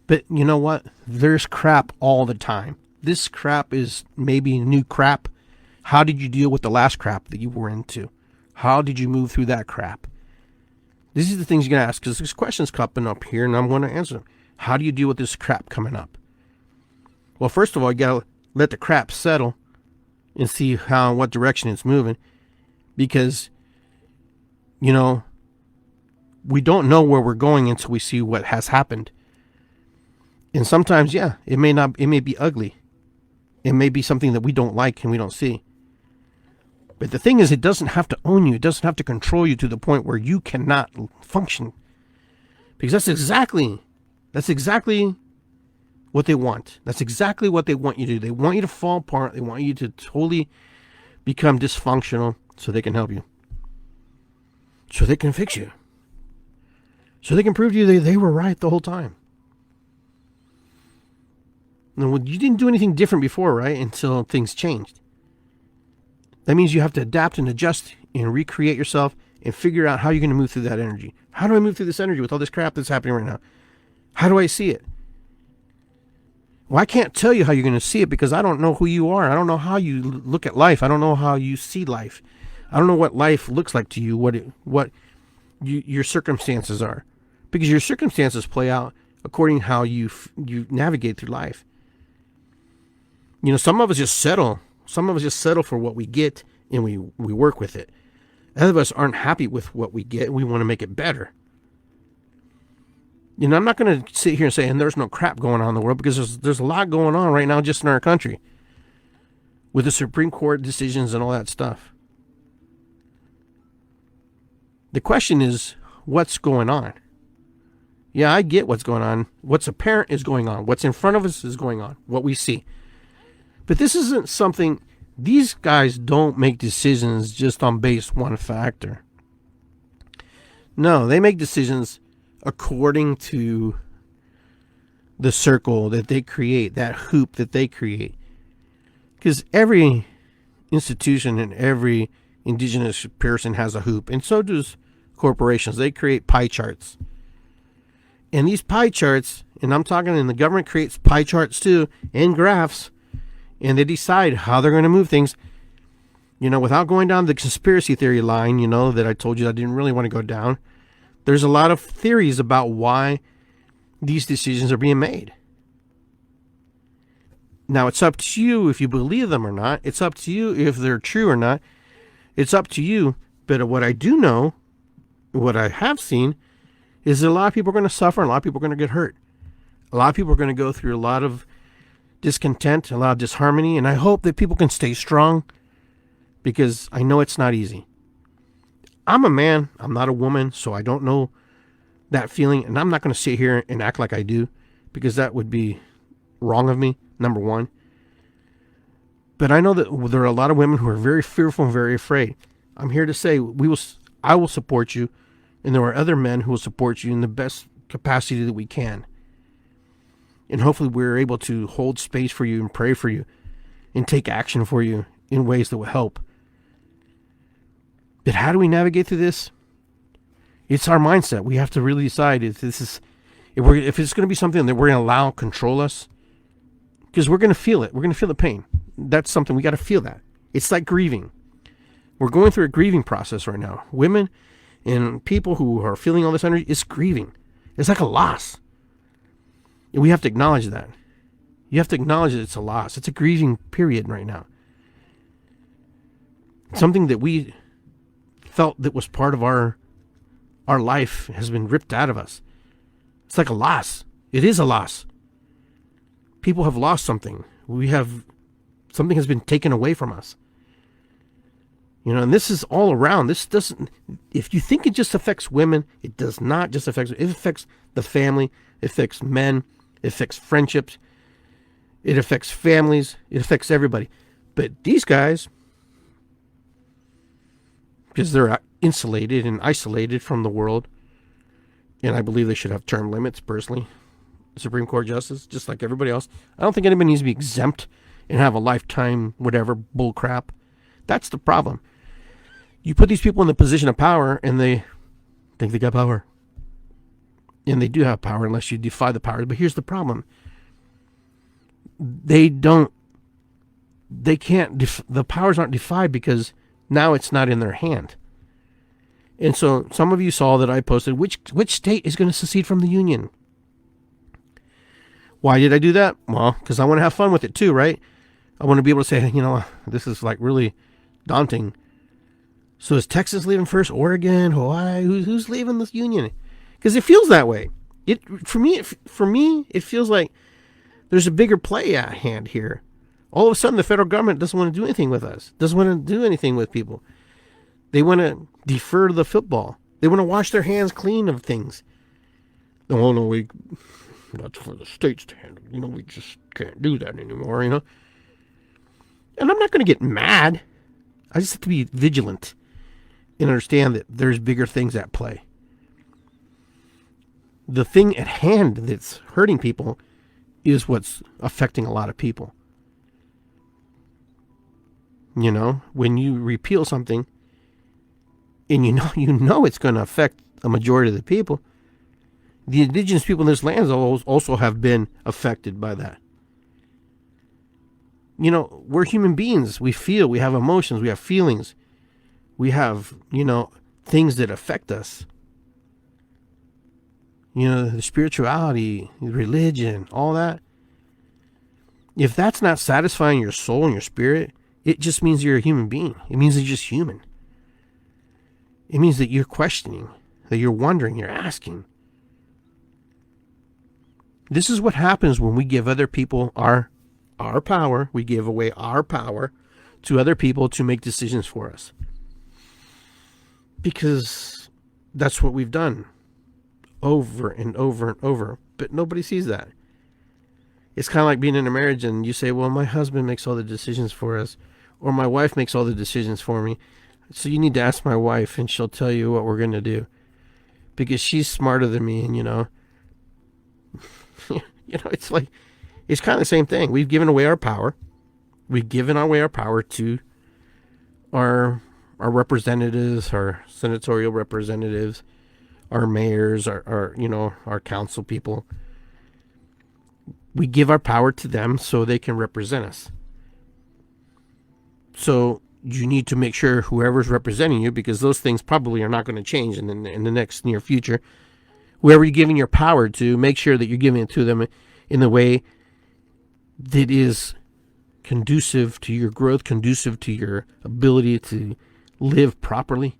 Speaker 1: But you know what? There's crap all the time. This crap is maybe new crap. How did you deal with the last crap that you were into? How did you move through that crap? These are the things you're going to ask, because there's questions coming up here, and I'm going to answer them. How do you deal with this crap coming up? Well, first of all, you got to let the crap settle and see what direction it's moving. Because, you know, we don't know where we're going until we see what has happened. And sometimes, yeah, it may be ugly. It may be something that we don't like and we don't see. But the thing is, it doesn't have to own you. It doesn't have to control you to the point where you cannot function. Because that's exactly what they want. That's exactly what they want you to do. They want you to fall apart. They want you to totally become dysfunctional so they can help you. So they can fix you. So they can prove to you that they were right the whole time. Now, you didn't do anything different before, right? Until things changed. That means you have to adapt and adjust and recreate yourself and figure out how you're going to move through that energy. How do I move through this energy with all this crap that's happening right now? How do I see it? Well, I can't tell you how you're going to see it because I don't know who you are. I don't know how you look at life. I don't know how you see life. I don't know what life looks like to you, what your circumstances are. Because your circumstances play out according to how you navigate through life. You know, some of us just settle. Some of us just settle for what we get, and we work with it. Other of us aren't happy with what we get, and we want to make it better. I'm not going to sit here and say, and there's no crap going on in the world, because there's a lot going on right now just in our country with the Supreme Court decisions and all that stuff. The question is, what's going on? Yeah, I get what's going on. What's apparent is going on. What's in front of us is going on. What we see. But this isn't something, these guys don't make decisions just on base one factor. No, they make decisions according to the circle that they create, that hoop that they create. Because every institution and every indigenous person has a hoop, and so does corporations. They create pie charts. And these pie charts, and I'm talking, and the government creates pie charts too, and graphs, and they decide how they're going to move things, without going down the conspiracy theory line, that I told you I didn't really want to go down. There's a lot of theories about why these decisions are being made. Now, it's up to you if you believe them or not. It's up to you if they're true or not. It's up to you. But what I do know, what I have seen, is that a lot of people are going to suffer and a lot of people are going to get hurt. A lot of people are going to go through a lot of discontent, a lot of disharmony, and I hope that people can stay strong, because I know it's not easy. I'm a man, I'm not a woman, so I don't know that feeling, and I'm not going to sit here and act like I do, because that would be wrong of me, number one. But I know that there are a lot of women who are very fearful and very afraid. I'm here to say I will support you, and there are other men who will support you in the best capacity that we can. And hopefully we're able to hold space for you and pray for you and take action for you in ways that will help. But how do we navigate through this? It's our mindset. We have to really decide if it's going to be something that we're going to allow control us, because we're going to feel it. We're going to feel the pain. That's something we got to feel that. It's like grieving. We're going through a grieving process right now. Women and people who are feeling all this energy, it's grieving. It's like a loss. And we have to acknowledge that. You have to acknowledge that it's a loss. It's a grieving period right now. Something that we felt that was part of our life has been ripped out of us. It's like a loss. It is a loss. People have lost something. Something has been taken away from us. And this is all around. This doesn't, if you think it just affects women, it does not just affect, it affects the family, it affects men, it affects friendships, it affects families, it affects everybody. But these guys, because they're insulated and isolated from the world, and I believe they should have term limits, personally, Supreme Court justice, just like everybody else. I don't think anybody needs to be exempt and have a lifetime whatever bull crap. That's the problem. You put these people in the position of power and they think they got power. And they do have power unless you defy the power. But here's the problem. The powers aren't defied because now it's not in their hand. And so some of you saw that I posted, which state is going to secede from the Union? Why did I do that? Well, because I want to have fun with it too, right? I want to be able to say, this is like really daunting. So is Texas leaving first? Oregon, Hawaii? Who's leaving this Union? Because it feels that way. For me, it feels like there's a bigger play at hand here. All of a sudden, the federal government doesn't want to do anything with us. Doesn't want to do anything with people. They want to defer the football. They want to wash their hands clean of things. Oh no, that's for the states to handle. We just can't do that anymore. And I'm not going to get mad. I just have to be vigilant and understand that there's bigger things at play. The thing at hand that's hurting people is what's affecting a lot of people. When you repeal something and you know it's going to affect a majority of the people, the indigenous people in this land also have been affected by that. We're human beings. We feel, we have emotions, we have feelings. We have, things that affect us. The spirituality, religion, all that. If that's not satisfying your soul and your spirit, it just means you're a human being. It means you're just human. It means that you're questioning, that you're wondering, you're asking. This is what happens when we give other people our power. We give away our power to other people to make decisions for us. Because that's what we've done over and over and over. But nobody sees that. It's kind of like being in a marriage and you say, well, my husband makes all the decisions for us, or my wife makes all the decisions for me. So you need to ask my wife and she'll tell you what we're going to do. Because she's smarter than me, and it's like, it's kind of the same thing. We've given away our power. We've given away our power to our representatives, our senatorial representatives, our mayors, our council people. We give our power to them so they can represent us. So you need to make sure whoever's representing you, because those things probably are not going to change in the next near future. Whoever you're giving your power to, make sure that you're giving it to them in the way that is conducive to your growth, conducive to your ability to live properly.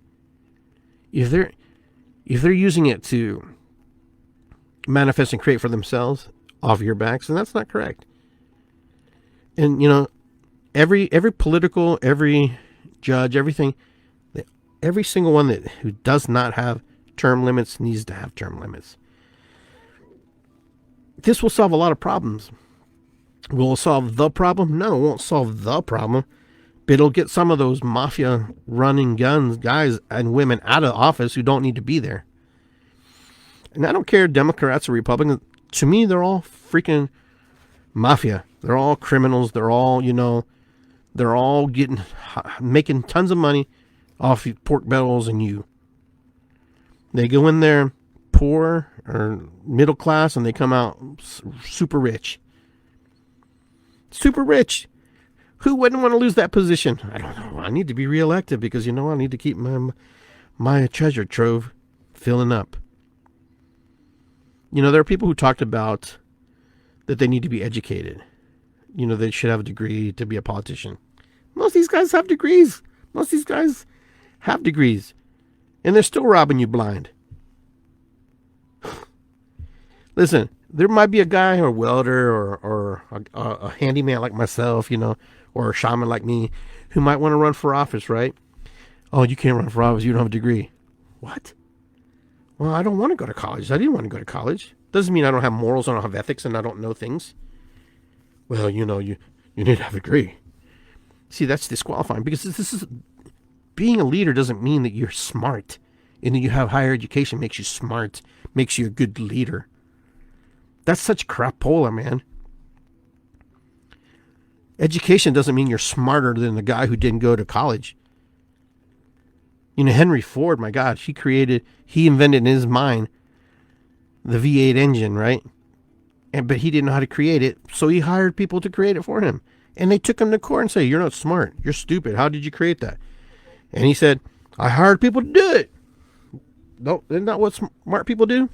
Speaker 1: If they're using it to manifest and create for themselves off your backs, then that's not correct. And every political, every judge, everything, every single one who does not have term limits needs to have term limits. This will solve a lot of problems. Will it solve the problem? No, it won't solve the problem. But it'll get some of those mafia running guns guys and women out of office who don't need to be there. And I don't care, Democrats or Republicans. To me, they're all freaking mafia. They're all criminals. They're all, they're all making tons of money off pork bells and you. They go in there poor or middle class and they come out super rich. Super rich. Who wouldn't want to lose that position? I don't know. I need to be reelected because, I need to keep my treasure trove filling up. There are people who talked about that they need to be educated. They should have a degree to be a politician. Most of these guys have degrees. And they're still robbing you blind. Listen, there might be a guy or a welder or a handyman like myself, or a shaman like me who might want to run for office, right? Oh, you can't run for office. You don't have a degree. What? Well, I don't want to go to college. I didn't want to go to college. Doesn't mean I don't have morals, I don't have ethics, and I don't know things. Well, you need to have a degree. See, that's disqualifying because this is being a leader doesn't mean that you're smart and that you have higher education makes you smart, makes you a good leader. That's such crapola, man. Education doesn't mean you're smarter than the guy who didn't go to college. Henry Ford, my God, he invented in his mind the V8 engine, right? But he didn't know how to create it, so he hired people to create it for him. And they took him to court and say, you're not smart. You're stupid. How did you create that? And he said, I hired people to do it. No, isn't that what smart people do?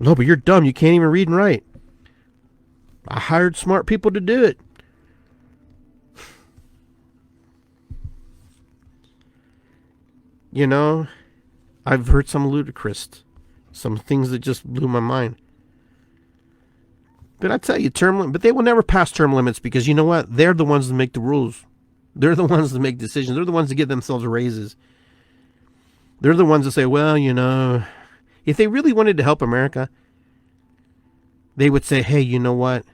Speaker 1: No, but you're dumb. You can't even read and write. I hired smart people to do it. I've heard some ludicrous, some things that just blew my mind. But I tell you, but they will never pass term limits because you know what? They're the ones that make the rules. They're the ones that make decisions. They're the ones that give themselves raises. They're the ones that say, well, if they really wanted to help America, they would say, hey, you know what?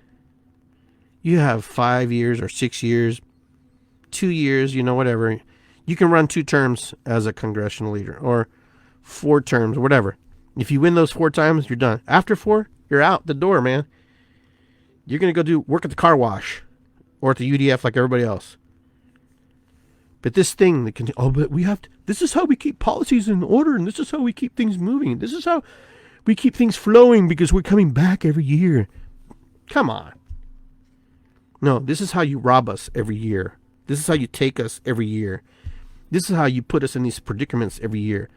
Speaker 1: You have 5 years or 6 years, 2 years, whatever. You can run 2 terms as a congressional leader or 4 terms, whatever. If you win those 4 times, you're done. After 4, you're out the door, man. You're going to go work at the car wash or at the UDF like everybody else. But this thing that can, but this is how we keep policies in order, and this is how we keep things moving. This is how we keep things flowing because we're coming back every year. Come on. No, this is how you rob us every year. This is how you take us every year. This is how you put us in these predicaments every year.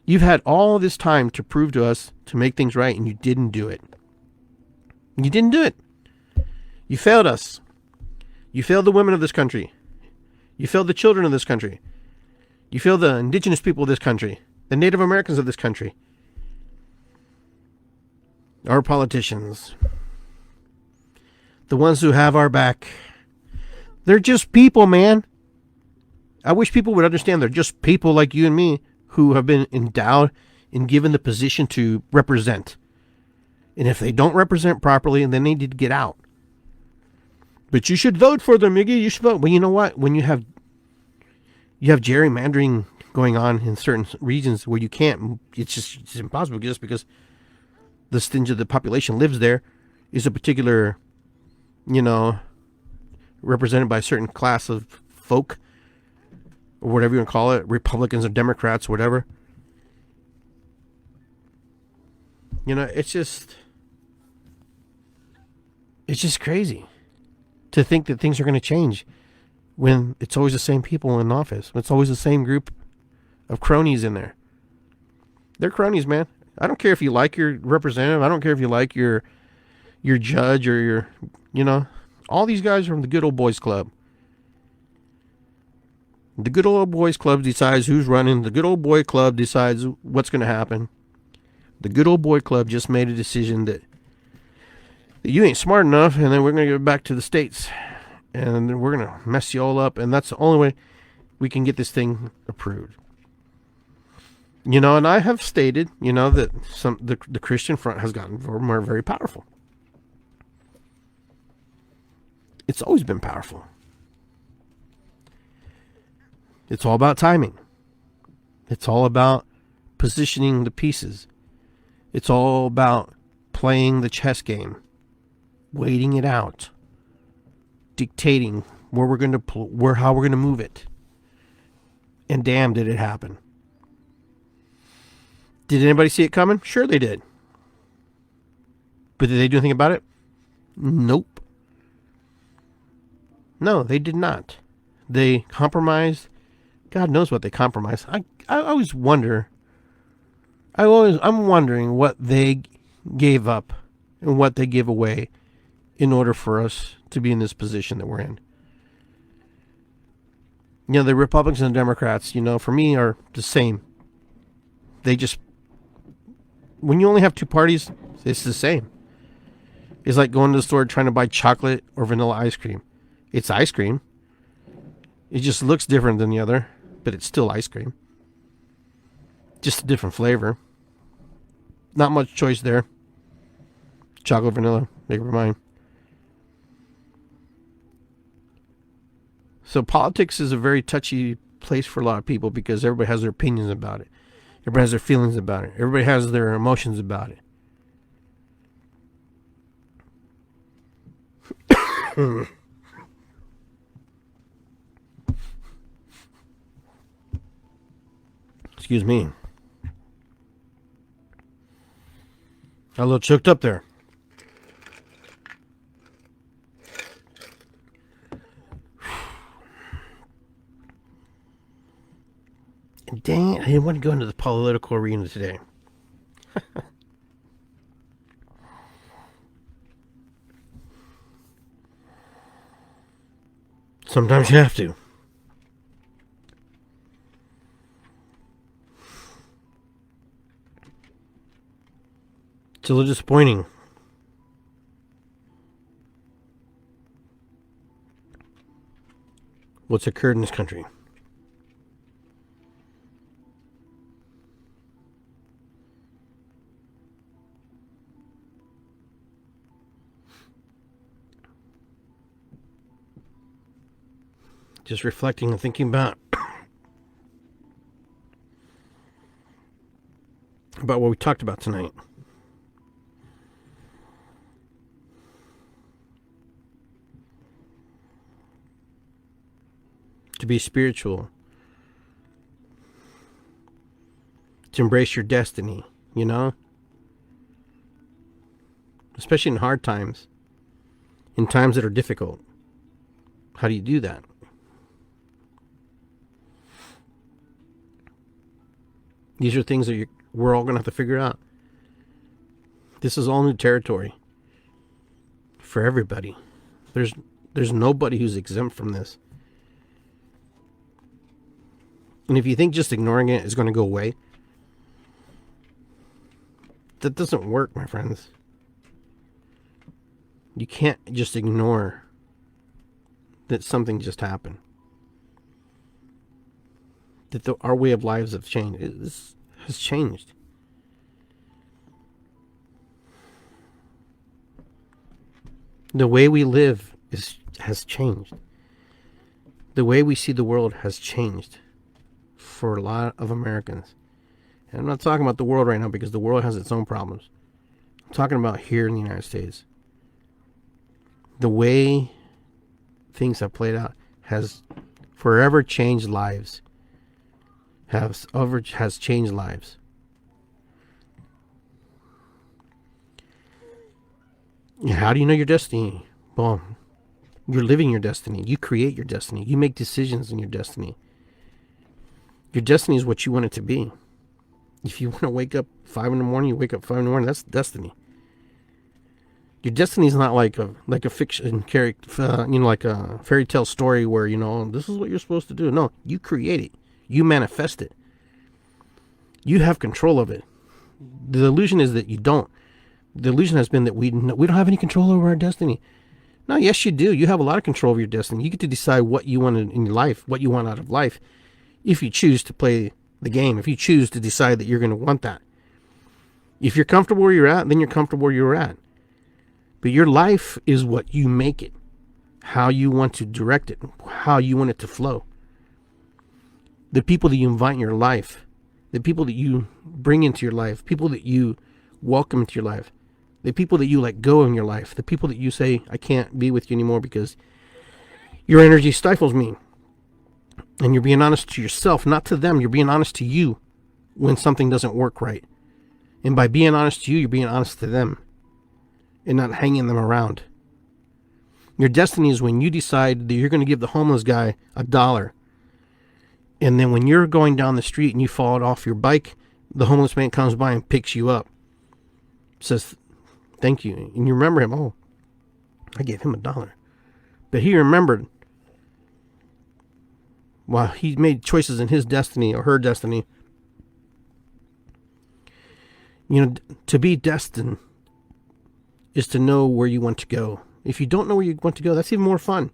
Speaker 1: You've had all this time to prove to us to make things right, and you didn't do it. You didn't do it. You failed us. You failed the women of this country. You failed the children of this country. You failed the indigenous people of this country. The Native Americans of this country. Our politicians, the ones who have our back, they're just people, man. I wish people would understand they're just people like you and me who have been endowed and given the position to represent. And if they don't represent properly, then they need to get out. But you should vote for them, Iggy. You should vote. Well, you know what? When you have gerrymandering going on in certain regions where you can't, it's impossible just because the stinge of the population lives there is a particular, represented by a certain class of folk, or whatever you want to call it, Republicans or Democrats, whatever. It's just crazy to think that things are going to change when it's always the same people in office. It's always the same group of cronies in there. They're cronies, man. I don't care if you like your representative. I don't care if you like your judge or your, all these guys are from the good old boys club. The good old boys club decides who's running. The good old boy club decides what's going to happen. The good old boy club just made a decision that you ain't smart enough, and then we're going to give it back to the states, and then we're going to mess you all up, and that's the only way we can get this thing approved. And I have stated, that the Christian front has gotten more very powerful. It's always been powerful. It's all about timing. It's all about positioning the pieces. It's all about playing the chess game, waiting it out, dictating where we're going to how we're going to move it. And damn, did it happen. Did anybody see it coming? Sure they did. But did they do anything about it? Nope. No, they did not. They compromised. God knows what they compromised. I always wonder. I'm wondering what they gave up and what they gave away in order for us to be in this position that we're in. The Republicans and the Democrats, for me are the same. They just, when you only have two parties, it's the same. It's like going to the store trying to buy chocolate or vanilla ice cream. It's ice cream. It just looks different than the other, but it's still ice cream. Just a different flavor. Not much choice there. Chocolate, vanilla, make up your mind. So politics is a very touchy place for a lot of people because everybody has their opinions about it. Everybody has their feelings about it. Everybody has their emotions about it. Excuse me. Got a little choked up there. Dang it, I didn't want to go into the political arena today. Sometimes you have to. It's a little disappointing. What's occurred in this country. Just reflecting and thinking about what we talked about tonight. To be spiritual. To embrace your destiny, Especially in hard times. In times that are difficult. How do you do that? These are things that we're all going to have to figure out. This is all new territory for everybody. There's nobody who's exempt from this. And if you think just ignoring it is going to go away, that doesn't work, my friends. You can't just ignore that something just happened. That our way of lives have changed. This has changed. The way we live has changed. The way we see the world has changed for a lot of Americans. And I'm not talking about the world right now because the world has its own problems. I'm talking about here in the United States. The way things have played out has forever changed lives. Has changed lives. How do you know your destiny? Well, you're living your destiny. You create your destiny. You make decisions in your destiny. Your destiny is what you want it to be. If you want to wake up 5 in the morning, you wake up 5 in the morning. That's destiny. Your destiny is not like a fiction character, like a fairy tale story where, this is what you're supposed to do. No, you create it. You manifest it. You have control of it. The illusion is that you don't. The illusion has been that we don't have any control over our destiny. No, yes, you do. You have a lot of control over your destiny. You get to decide what you want in your life, what you want out of life, if you choose to play the game, if you choose to decide that you're going to want that. If you're comfortable where you're at, then you're comfortable where you're at. But your life is what you make it, how you want to direct it, how you want it to flow. The people that you invite in your life, the people that you bring into your life, people that you welcome into your life, the people that you let go in your life, the people that you say, I can't be with you anymore because your energy stifles me. And you're being honest to yourself, not to them. You're being honest to you when something doesn't work right. And by being honest to you, you're being honest to them and not hanging them around. Your destiny is when you decide that you're going to give the homeless guy $1. And then when you're going down the street and you fall off your bike, the homeless man comes by and picks you up. Says, thank you. And you remember him. Oh, I gave him $1. But he remembered while he made choices in his destiny or her destiny. To be destined is to know where you want to go. If you don't know where you want to go, that's even more fun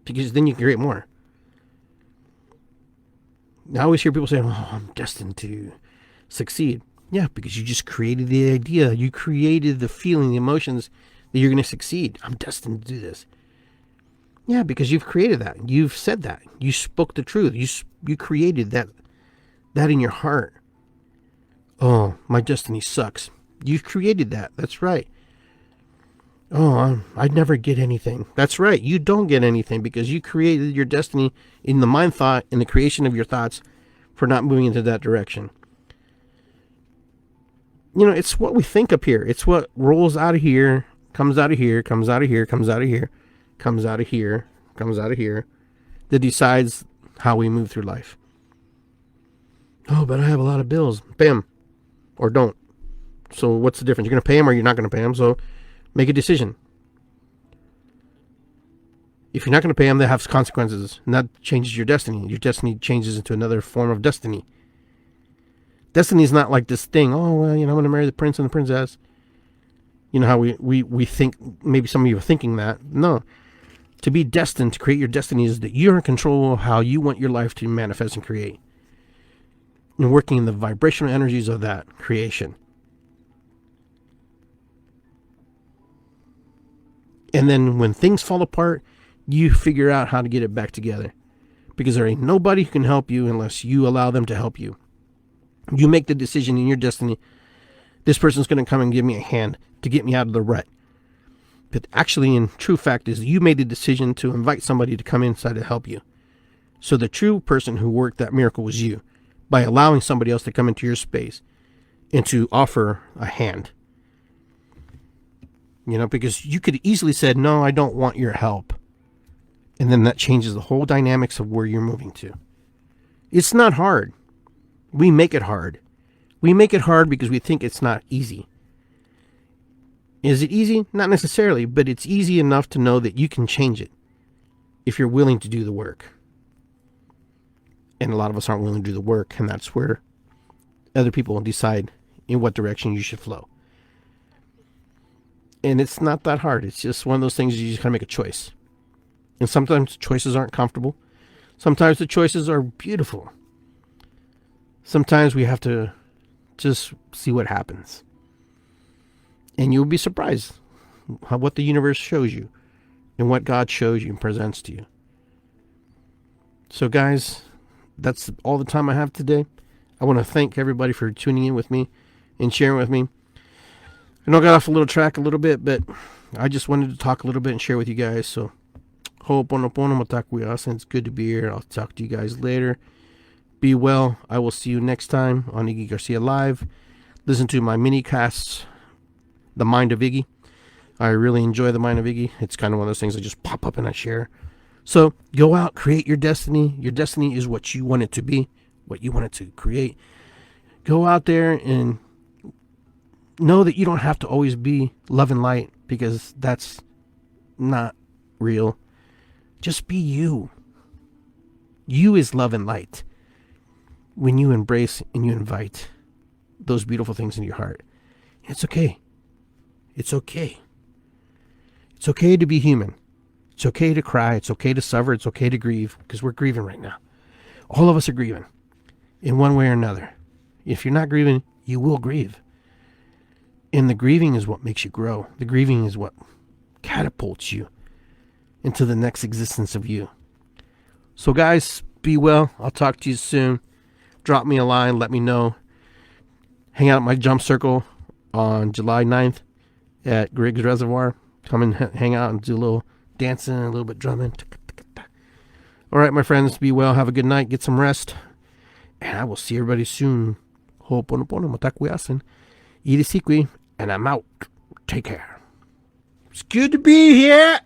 Speaker 1: because then you can create more. I always hear people say, oh, I'm destined to succeed. Yeah, because you just created the idea. You created the feeling, the emotions that you're going to succeed. I'm destined to do this. Yeah, because you've created that. You've said that. You spoke the truth. You created that in your heart. Oh, my destiny sucks. You've created that. That's right. Oh, I'd never get anything. That's right. You don't get anything because you created your destiny in the mind thought, in the creation of your thoughts for not moving into that direction. It's what we think up here. It's what rolls out of here, comes out of here, comes out of here, comes out of here, comes out of here, comes out of here, that decides how we move through life. Oh, but I have a lot of bills. Pay them. Or don't. So what's the difference? You're going to pay them or you're not going to pay them. So make a decision. If you're not going to pay them, that has consequences. And that changes your destiny. Your destiny changes into another form of destiny. Destiny is not like this thing. Oh, well, I'm going to marry the prince and the princess. You know how we think, maybe some of you are thinking that. No. To be destined, to create your destiny is that you're in control of how you want your life to manifest and create. And working in the vibrational energies of that creation. And then when things fall apart, you figure out how to get it back together. Because there ain't nobody who can help you unless you allow them to help you. You make the decision in your destiny. This person's going to come and give me a hand to get me out of the rut. But actually, in true fact, is you made the decision to invite somebody to come inside to help you. So the true person who worked that miracle was you. By allowing somebody else to come into your space and to offer a hand. Because you could easily said, no, I don't want your help. And then that changes the whole dynamics of where you're moving to. It's not hard. We make it hard. We make it hard because we think it's not easy. Is it easy? Not necessarily, but it's easy enough to know that you can change it if you're willing to do the work. And a lot of us aren't willing to do the work, and that's where other people decide in what direction you should flow. And it's not that hard. It's just one of those things you just kind of make a choice. And sometimes choices aren't comfortable. Sometimes the choices are beautiful. Sometimes we have to just see what happens. And you'll be surprised what the universe shows you and what God shows you and presents to you. So guys, that's all the time I have today. I want to thank everybody for tuning in with me and sharing with me. I know I got off a little track a little bit, but I just wanted to talk a little bit and share with you guys. So, it's good to be here. I'll talk to you guys later. Be well. I will see you next time on Iggy Garcia Live. Listen to my mini casts, The Mind of Iggy. I really enjoy The Mind of Iggy. It's kind of one of those things that just pop up and I share. So go out, create your destiny. Your destiny is what you want it to be, what you want it to create. Go out there and know that you don't have to always be love and light, because that's not real. Just be you. You is love and light. When you embrace and you invite those beautiful things in your heart, it's okay. It's okay. It's okay to be human. It's okay to cry. It's okay to suffer. It's okay to grieve, because we're grieving right now. All of us are grieving in one way or another. If you're not grieving, you will grieve. And the grieving is what makes you grow. The grieving is what catapults you into the next existence of you. So guys, be well. I'll talk to you soon. Drop me a line. Let me know. Hang out at my jump circle on July 9th at Griggs Reservoir. Come and hang out and do a little dancing and a little bit drumming. All right, my friends, be well. Have a good night. Get some rest. And I will see everybody soon. Ho'oponopono, matakuyasin. Irisikwi, and I'm out. Take care. It's good to be here.